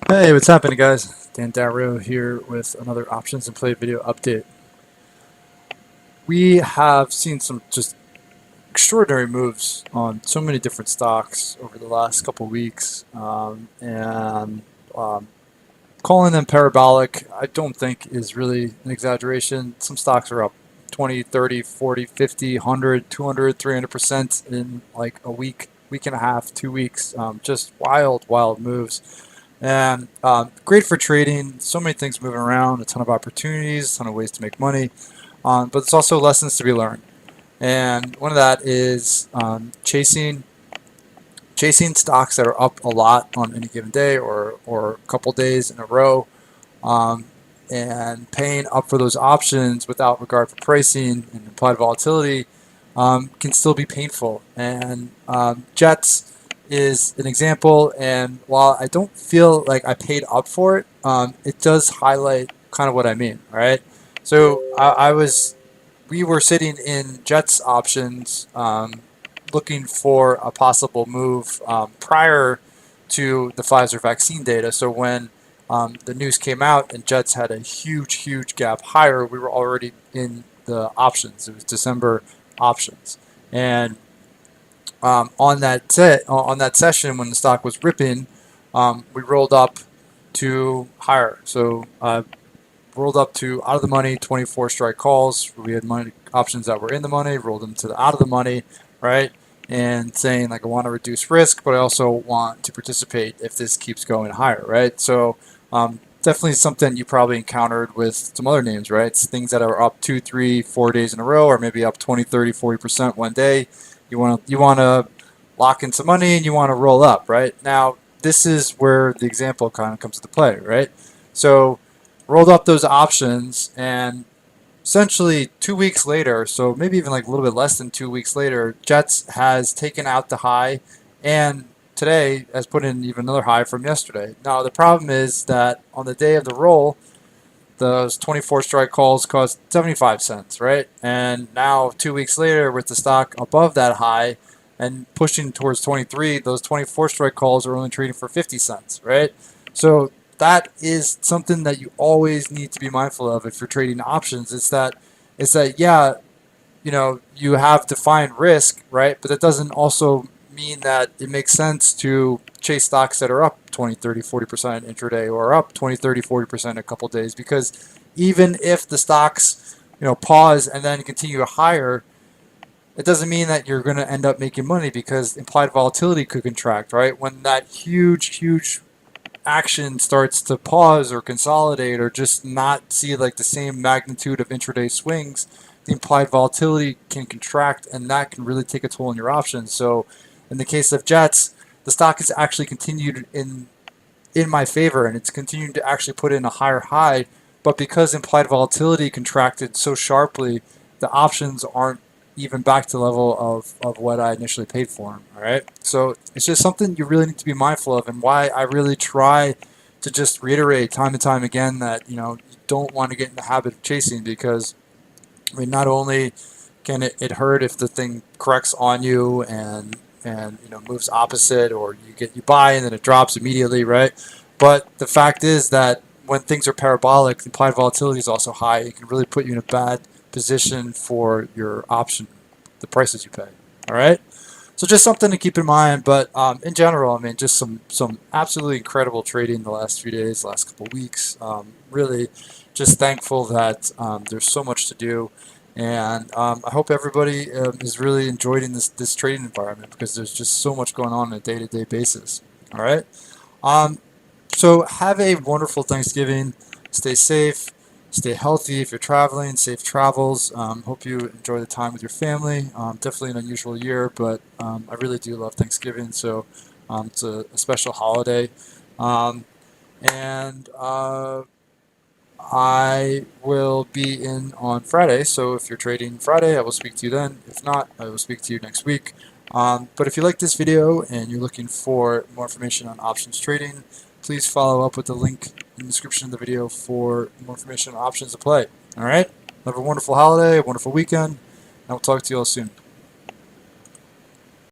Hey, what's happening, guys? Dan Darrow here with another Options and Play video update. We have seen some just extraordinary moves on so many different stocks over the last couple weeks, and um, calling them parabolic, I don't think is really an exaggeration. Some stocks are up 20, 30, 40, 50, 100, 200, 300% in like a week, week and a half, 2 weeks. Just wild, wild moves. And great for trading. So many things moving around, a ton of opportunities, a ton of ways to make money. But it's also lessons to be learned. And one of that is chasing stocks that are up a lot on any given day or a couple days in a row, um, and paying up for those options without regard for pricing and implied volatility can still be painful. And Jets is an example. And while I don't feel like I paid up for it, it does highlight kind of what I mean. All right. So we were sitting in Jets options, looking for a possible move prior to the Pfizer vaccine data. So when the news came out and Jets had a huge, huge gap higher, we were already in the options. It was December options, and on that session when the stock was ripping, we rolled up to higher. So rolled up to out of the money 24 strike calls. We had money options that were in the money, rolled them to the out of the money, right? And saying like I want to reduce risk, but I also want to participate if this keeps going higher, right? So definitely something you probably encountered with some other names, right? It's things that are up 2, 3, 4 days in a row, or maybe up 20, 30, 40% one day. You want to lock in some money and you want to roll up, right? Now this is where the example kind of comes into play, right? So rolled up those options, and essentially 2 weeks later, so maybe even like a little bit less than 2 weeks later, Jets has taken out the high, and today has put in even another high from yesterday. Now the problem is that on the day of the roll, those 24 strike calls cost 75 cents, right? And now 2 weeks later, with the stock above that high and pushing towards 23, those 24 strike calls are only trading for 50 cents, right? So that is something that you always need to be mindful of if you're trading options. It's that yeah, you have defined risk, right? But that doesn't also mean that it makes sense to chase stocks that are up 20, 30, 40% intraday, or up 20, 30, 40% a couple days, because even if the stocks, pause and then continue higher, it doesn't mean that you're going to end up making money, because implied volatility could contract, right? When that huge, huge action starts to pause or consolidate or just not see like the same magnitude of intraday swings, the implied volatility can contract, and that can really take a toll on your options. So in the case of Jets, the stock has actually continued in my favor, and it's continued to actually put in a higher high. But because implied volatility contracted so sharply, the options aren't even back to the level of what I initially paid for them. All right. So it's just something you really need to be mindful of, and why I really try to just reiterate time and time again that, you don't want to get in the habit of chasing, because I mean, not only can it hurt if the thing corrects on you and moves opposite, or you buy and then it drops immediately, right? But the fact is that when things are parabolic, the implied volatility is also high. It can really put you in a bad position for your option, the prices you pay. All right. So just something to keep in mind. But in general, I mean, just some absolutely incredible trading the last few days, last couple of weeks. Really, just thankful that there's so much to do, and I hope everybody is really enjoying this trading environment, because there's just so much going on a day-to-day basis. All right. Um, so have a wonderful Thanksgiving. Stay safe. Stay healthy if you're traveling. Safe travels. Hope you enjoy the time with your family. Definitely an unusual year, but I really do love Thanksgiving. So it's a special holiday. Um, and I will be in on Friday. So if you're trading Friday, I will speak to you then. If not, I will speak to you next week. But if you like this video and you're looking for more information on options trading, please follow up with the link in the description of the video for more information on options to play. All right? Have a wonderful holiday, a wonderful weekend, and I'll talk to you all soon.